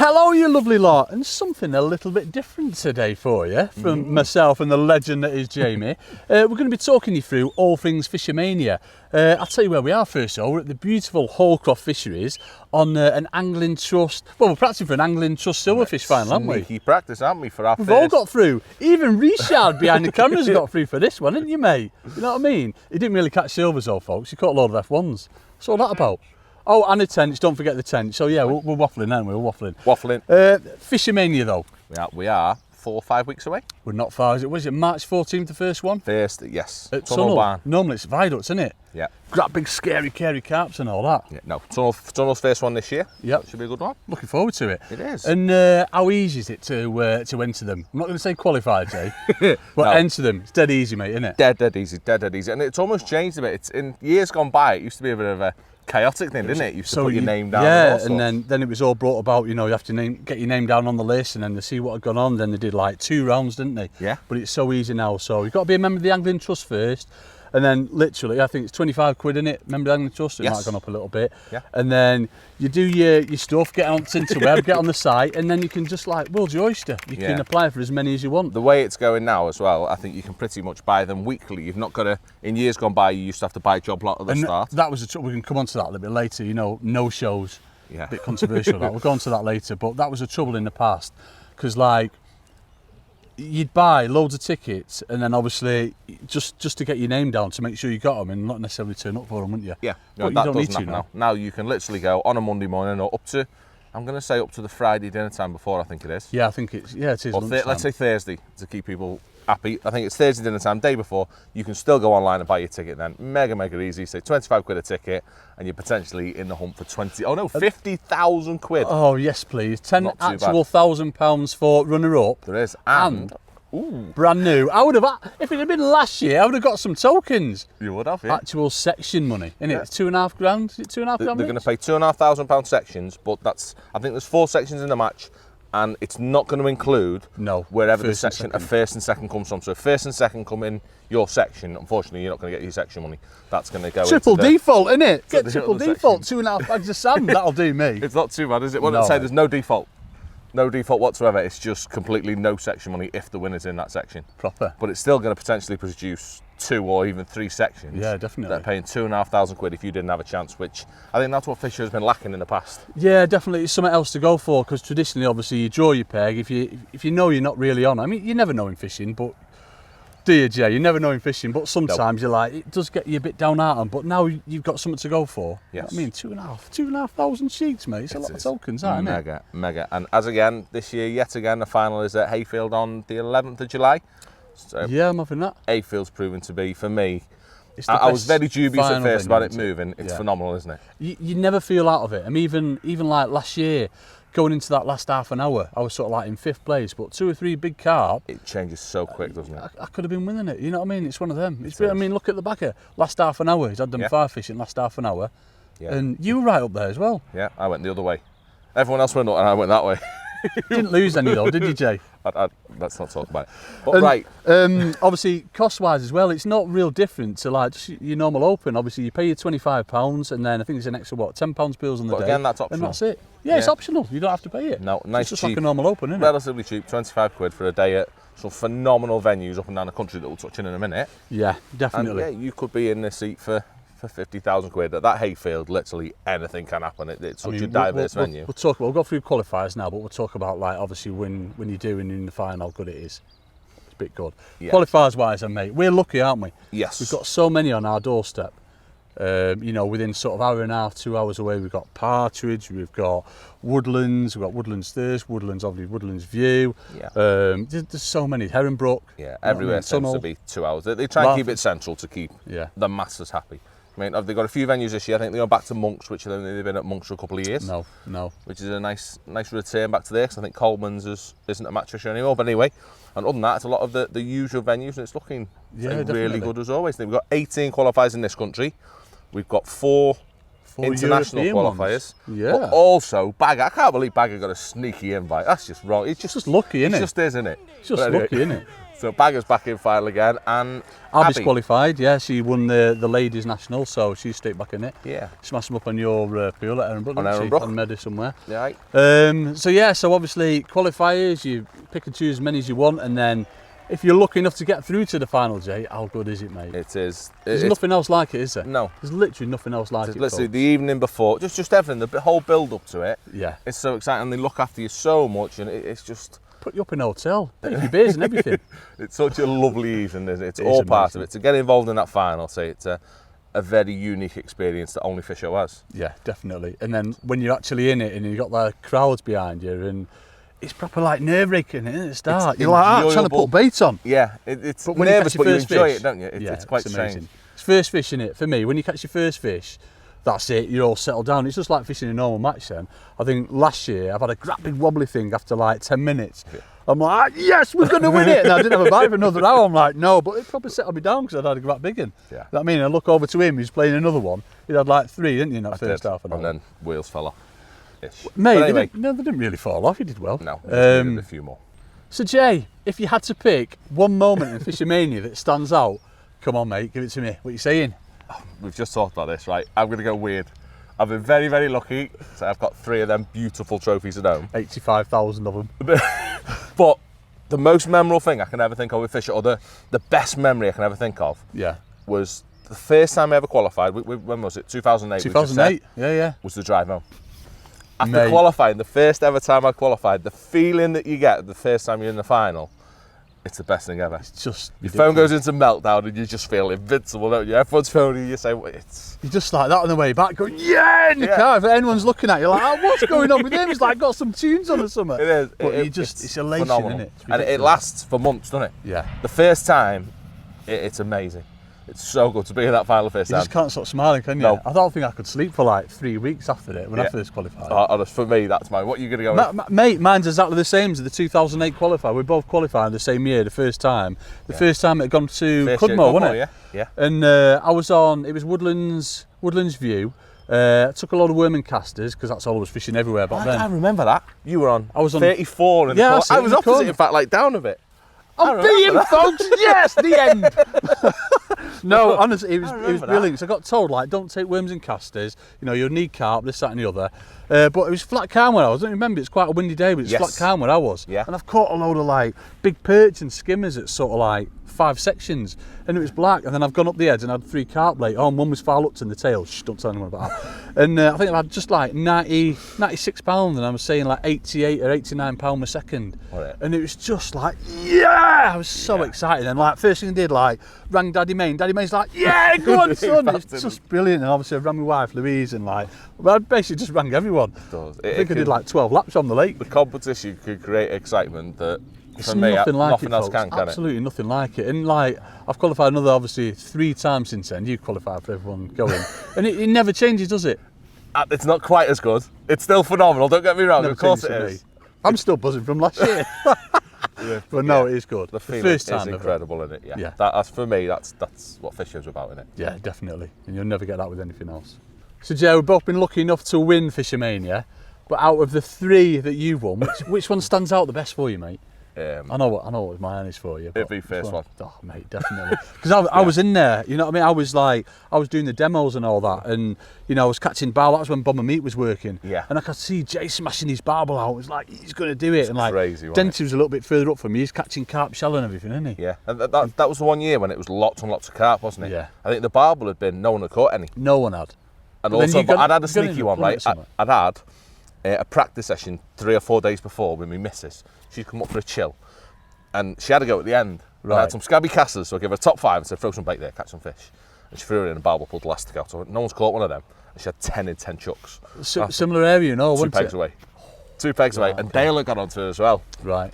Hello, you lovely lot, and something a little bit different today for you from myself and the legend that is Jamie. We're going to be talking you through all things Fishermania. I'll tell you where we are first. So we're at the beautiful Holcroft Fisheries on an angling trust. Well, we're practicing for an angling trust silverfish final, aren't we? Sneaky practice, aren't we, for our We've first? all got through. Even Richard behind the cameras got through for this one, didn't you, mate? You know what I mean? He didn't really catch silvers though, folks. He caught a load of F1s. What's all that about? Oh, and the tench, don't forget the tench. So yeah, we're waffling, aren't we? We're waffling. Waffling. Fishermania though. We are 4 or 5 weeks away. We're not far, is it? Was it March 14th, the first one? First, yes. At Tunnel. Barn. Normally it's viaducts, isn't it? Yeah. Got big scary carps and all that. Yeah. No, Tunnel's first one this year. Yep. Should be a good one. Looking forward to it. It is. And how easy is it to enter them? I'm not going to say qualify, Jay, but No. enter them. It's dead easy, mate, isn't it? Dead easy. And it's almost changed a bit. It's in years gone by, it used to be a bit of a chaotic thing, didn't it? You used to put your name down. Yeah, and then it was all brought about, you know, you have to get your name down on the list and then they see what had gone on. Then they did like 2 rounds, didn't they? Yeah. But it's so easy now. So you've got to be a member of the Angling Trust first. And then literally, I think it's 25 quid, in it? Member of the Angling Trust, it might have gone up a little bit. Yeah. And then you do your stuff, get on Tinterweb, get on the site, and then you can just like, world's your oyster. You can apply for as many as you want. The way it's going now as well, I think you can pretty much buy them weekly. You've not got to, in years gone by, you used to have to buy a job lot at the start. That was we can come on to that a little bit later, you know, no shows. Yeah. A bit controversial that. We'll go on to that later, but that was a trouble in the past. Because like, you'd buy loads of tickets and then obviously just to get your name down to make sure you got them and not necessarily turn up for them, wouldn't you? Yeah, but that you don't need doesn't to happen now. Now you can literally go on a Monday morning or up to, I'm going to say up to the Friday dinner time before, I think it is. Yeah, I think it is. Or let's say Thursday to keep people happy. I think it's Thursday dinner time, day before. You can still go online and buy your ticket then. Mega easy. Say 25 quid a ticket and you're potentially in the hunt for 50,000 quid. Oh, yes, please. 10 Not too actual bad. £1,000 for runner-up. There is. And brand new. I would have, if it had been last year, I would have got some tokens. You would have, yeah. Actual section money, innit? Yeah. It's £2.5 grand. Is it £2.5 grand? They're going to pay £2,500 sections, but I think there's 4 sections in the match, and it's not going to include wherever the section of first and second comes from. So if first and second come in your section, unfortunately you're not going to get your section money. That's going to go triple default, innit? Get the triple other default, 2.5 bags of sand. That'll do me. It's not too bad, is it? Well, No. say there's no default. No default whatsoever. It's just completely no section money if the winner's in that section. Proper. But it's still going to potentially produce 2 or even 3 sections. Yeah, definitely. They're paying £2,500 if you didn't have a chance, which I think that's what Fisher has been lacking in the past. Yeah, definitely. It's something else to go for because traditionally, obviously, you draw your peg. If you know you're not really on, I mean, you never know in fishing, but do you, Jay? You never know in fishing, but sometimes you're like, it does get you a bit down hearted. But now you've got something to go for. Yes. I mean, 2,500 sheets, mate. It's a lot of tokens, isn't it? Mega. And as again, this year, yet again, the final is at Hayfield on the 11th of July. So Yeah, I'm having that. Hayfield's proven to be, for me, It's the I was best very dubious at final first about it venue, isn't moving. It's Yeah. phenomenal, isn't it? You never feel out of it. I mean, even like last year, going into that last half an hour, I was sort of like in 5th place, but 2 or 3 big carp, It changes so quick, doesn't it? I could have been winning it. You know what I mean? It's one of them. I mean, look at the backer. Last half an hour, he's had them 5 fishing last half an hour, and you were right up there as well. Yeah, I went the other way. Everyone else went up and I went that way. Didn't lose any though, did you, Jay? Let's not talk about it. But right. Obviously, cost-wise as well, it's not real different to like just your normal open. Obviously, you pay your £25, and then I think there's an extra £10 bills on the But day. again, that's optional. And that's it. Yeah, it's optional. You don't have to pay it. No, nice, it's just cheap, like a normal open, isn't it? relatively cheap, 25 quid for a day at some phenomenal venues up and down the country that we'll touch in a minute. Yeah, definitely. And yeah, you could be in the seat for 50,000 quid. At that Hayfield, literally anything can happen. It's such a diverse venue. We'll go through qualifiers now, but we'll talk about like obviously when you do and in the final, how good it is. It's a bit good. Yeah. Qualifiers wise, mate, we're lucky, aren't we? Yes. We've got so many on our doorstep. You know, within sort of hour and a half, 2 hours away, we've got Partridge, we've got Woodlands, we've got Woodlands Thirst, Woodlands, obviously Woodlands View. Yeah. There's so many. Herringbrook. Yeah, everywhere seems to be 2 hours. They try and keep it central to keep the masses happy. I mean, they've got a few venues this year. I think they go back to Monks, which they've been at Monks for a couple of years. No. Which is a nice return back to there, because I think Coleman's isn't a match fisher anymore. But anyway, and other than that, it's a lot of the usual venues, and it's looking really good as always. We've got 18 qualifiers in this country. We've got 4 international European qualifiers. ones. Yeah. But also, Bagger, I can't believe Bagger got a sneaky invite. That's just wrong. It's just lucky, isn't it? It just is, isn't it? It's just lucky, isn't it? So Bagger's back in final again, and Abby's Abby. qualified, yeah, she won the ladies national, so she's straight back in it. Yeah. Smashed them up on your pool at Ehrenbrook, On Ehrenbrook. on Meadow somewhere. Yeah. So obviously qualifiers, you pick and choose as many as you want, and then if you're lucky enough to get through to the final, Jay, how good is it, mate? It is. There's nothing else like it, is there? No. There's literally nothing else like it. Literally, the evening before, just everything, the whole build up to it. Yeah. It's so exciting. They look after you so much, and it's just. Put you up in a hotel, pay for your beers and everything. It's such a lovely evening, isn't it? It's It all is part of amazing. it. To get involved in that final, say it's a very unique experience that only Fisher has. Yeah, definitely. And then when you're actually in it and you've got the crowds behind you, and it's proper like nerve-wracking at the start. It's you're like, trying to enjoyable. put bait on. Yeah, it's But when you nervous, catch your but you first enjoy fish, it, don't you? It's quite strange. amazing. It's first fish in it for me. When you catch your first fish, that's it. You're all settled down. It's just like fishing a normal match. Then I think last year I've had a great big wobbly thing after like 10 minutes. Yeah. I'm like, yes, we're going to win it. And I didn't have a bite for another hour. I'm like, no, but it probably settled me down because I'd had a great big one. Yeah. You know what I mean? I look over to him, he's playing another one. He'd had like 3, didn't you, in that first half an hour? And then wheels fell off. Mate, But anyway, they didn't really fall off. He did well. no, we just needed a few more. So, Jay, if you had to pick one moment in Fishermania that stands out, come on, mate, give it to me. What are you saying? We've just talked about this, right? I'm going to go weird. I've been very, very lucky. So I've got 3 of them beautiful trophies at home. 85,000 of them. But the most memorable thing I can ever think of with Fisher, or the best memory I can ever think of, Yeah. was the first time I ever qualified. When was it? 2008. 2008, yeah. Was the drive home. After Mate. qualifying, the first ever time I qualified, the feeling that you get the first time you're in the final, it's the best thing ever. It's just Your phone goes into meltdown and you just feel invincible, don't you? Everyone's phoning you, say, well, it's... You're just like that on the way back, going, yeah, in the car. If anyone's looking at you, like, oh, what's going on with him? He's like got some tunes on or something. It is. But it's elation, phenomenal. isn't it? It's And it ridiculous. lasts for months, doesn't it? Yeah. The first time, it's amazing. It's so good to be in that final first You time. just can't stop smiling, can you? No. I don't think I could sleep for like 3 weeks after it when I first qualified. Honest, for me, that's mine. What are you going to go with? Mate, mine's exactly the same as the 2008 qualifier. We both qualified the same year, the first time. The first time it had gone to First year Cudmore, at wasn't it? Yeah. And I was on, it was Woodlands View. I took a lot of worming casters because that's all I was fishing everywhere back then. I remember that. You were on, I was on 34 in the Yeah, corner. that's it, I in was the opposite, corner. in fact, like down a bit. I'm being, folks. Yes, the end. No, honestly, it was remember brilliant. So I got told, like, don't take worms and casters. You know, you'll need carp, this, that, and the other. But it was flat calm where I was. I don't remember. It's quite a windy day, but it's flat calm where I was. Yeah. And I've caught a load of like big perch and skimmers at sort of like 5 sections, and it was black. And then I've gone up the edge and had 3 carp late. Oh, and one was foul hooked in the tail. Shh, don't tell anyone about that. And I think I had just like 96 pounds, and I was saying like 88 or 89 pound a second. Right. And it was just like, yeah, I was so excited. And like first thing I did, like rang Daddy Main. Daddy Main's like, yeah, go on, son. It's just brilliant. And obviously I rang my wife Louise, and like, well, I basically just rang everyone. I think I did like 12 laps on the lake. The competition could create excitement that, It's for me, nothing like nothing it, else folks. can Absolutely nothing like it. And like, I've qualified another, obviously, 3 times since then. You qualified for everyone going, and it never changes, does it? It's not quite as good. It's still phenomenal, don't get me wrong, Never of course changes it for is. me. I'm still buzzing from last year. But no, it is good. The feeling first is time incredible, isn't it? Yeah. Yeah. That's for me, that's what Fisher's about, isn't it? Yeah, definitely. And you'll never get that with anything else. So, Joe, we've both been lucky enough to win Fishermania, but out of the 3 that you've won, which one stands out the best for you, mate? I know what mine is for you. It'd be first one. Oh, mate, definitely. Because I was in there, you know what I mean? I was doing the demos and all that, and you know, I was catching barbel. That was when Bomber Meat was working. Yeah. And I could see Jay smashing his barbel out. It was like, he's going to do it. And like, crazy, wasn't Denty was a little bit further up from me. He's catching carp shell and everything, isn't he? Yeah, and that was the one year when it was lots and lots of carp, wasn't it? Yeah. I think the barbel had been, no one had caught any. No one had. And But then also, you got- I'd had a you got in sneaky the one, plummet right? somewhere. I'd had a practice session 3 or 4 days before with my missus. She'd come up for a chill, and she had to go at the end. And I Right. had some scabby casters, so I gave her a top 5 and said, throw some bait there, catch some fish. And she threw it in, and barbel pulled the elastic out. So no one's caught one of them. And she had 10 in 10 chucks. Similar area, no, 2 wasn't pegs it? away. 2 pegs away. And Dale had got onto her as well. Right.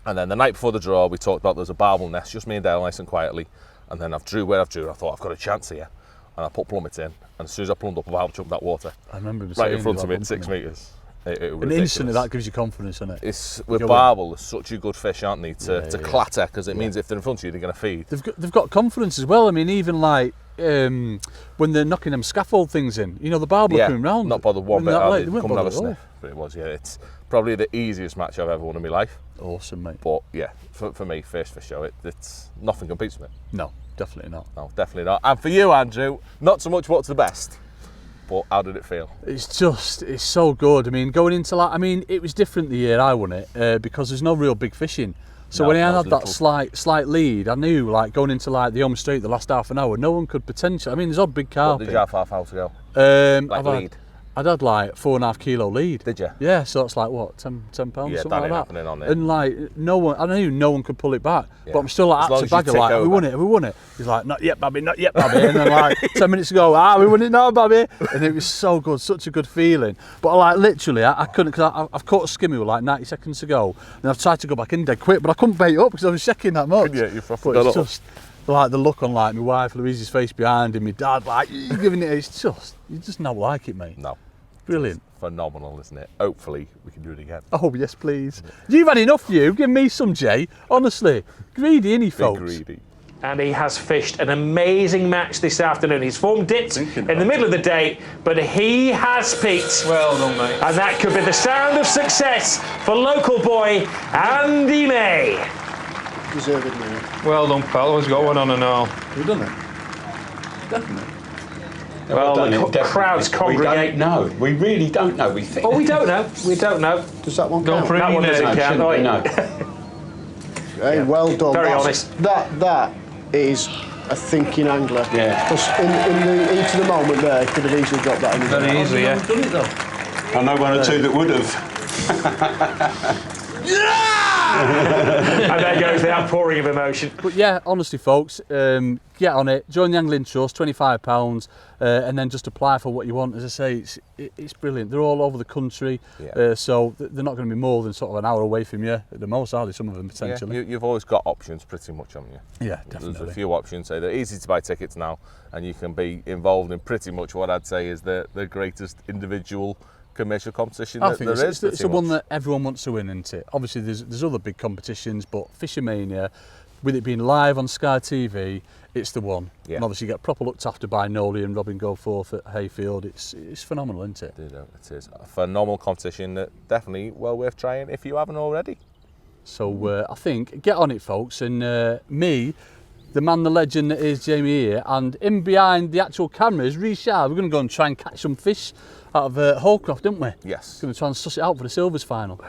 And then the night before the draw, we talked about there's a barbel nest, just me and Dale, nice and quietly. And then I've drew, I thought, I've got a chance here. And I put plummet in, and as soon as I plumbed up, a barbel jumped that water. I remember him Right saying in front of me that at 6 wasn't metres. It was And instantly ridiculous. that gives you confidence, doesn't it? It's with Go barbel, they're such a good fish, aren't they? To Yeah. clatter, because it means if they're in front of you, they're going to feed. They've got confidence as well. I mean, even like when they're knocking them scaffold things in, you know, the barbel coming round. not bothered one in bit. that How lake, they they weren't come and have a bothered at all. sniff. But it was, yeah. It's probably the easiest match I've ever won in my life. Awesome, mate. But yeah, for me, first fish show, it's nothing competes with it. No, definitely not. No, definitely not. And for you, Andrew, not so much what's the best, but how did it feel? It's so good. I mean, going into it was different the year I won it because there's no real big fishing. So when I had that slight lead, I knew like going into like the home straight the last half an hour, no one could potentially. I mean, there's odd big carp. What did you have half hour to go? Lead. I'd had like 4.5 kilo lead. Did you? Yeah, so it's like what, 10 pounds, yeah, something like that. Happening on it. And like I knew no one could pull it back. Yeah. But I'm still like at the bagger like, we won it. He's like, not yet, Babby, not yet, Babby. And then like 10 minutes ago, we won it now, Babby. And it was so good, such a good feeling. But like literally, I couldn't, because I've caught a skimmy with like 90 seconds to go. And I've tried to go back in dead quick, but I couldn't bait up because I was checking that much. Yeah, you're but it's just like the look on like my wife Louise's face behind him, my dad like giving it. It's just, you just not like it, mate. No. Brilliant. It's phenomenal, isn't it? Hopefully we can do it again. Oh yes, please. You've had enough, you. Give me some, Jay. Honestly, greedy, innit, folks? Greedy. And he has fished an amazing match this afternoon. His form dipped in the middle of the day, but he has peaked. Well done, mate. And that could be the sound of success for local boy Andy May. Deserved it, mate. Well done, pal. He's got one on and all. We've done it. Definitely. Well, the crowds congregate. No, we really don't know. We think. Oh, we don't know. We don't know. Does that one Go count? for it. That one doesn't count. No, Oh, no. Hey, well done. Very honest. That is a thinking angler. Yeah. Because in the heat of the moment there, he could have easily dropped that in. Very easily, yeah. Done it though. I know one or two that would have. And there goes the outpouring of emotion. But yeah, honestly, folks, get on it. Join the Angling Trust, £25, and then just apply for what you want. As I say, it's brilliant. They're all over the country, so they're not going to be more than sort of an hour away from you at the most, are they? Some of them potentially. Yeah, you've always got options, pretty much, haven't you? Yeah, definitely. There's a few options. So they're easy to buy tickets now, and you can be involved in pretty much what I'd say is the greatest individual commercial competition I that think there it's is. the one that everyone wants to win, isn't it? Obviously, there's other big competitions, but Fishermania, with it being live on Sky TV, it's the one. Yeah. And obviously, you get proper looked after by Nolly and Robin Goforth at Hayfield. It's phenomenal, isn't it? It is a phenomenal competition that definitely well worth trying if you haven't already. So I think get on it, folks, and me, the man, the legend that is Jamie here, and in behind the actual camera is Richard. We're going to go and try and catch some fish out of Holcroft, aren't we? Yes. Going to try and suss it out for the Silvers final.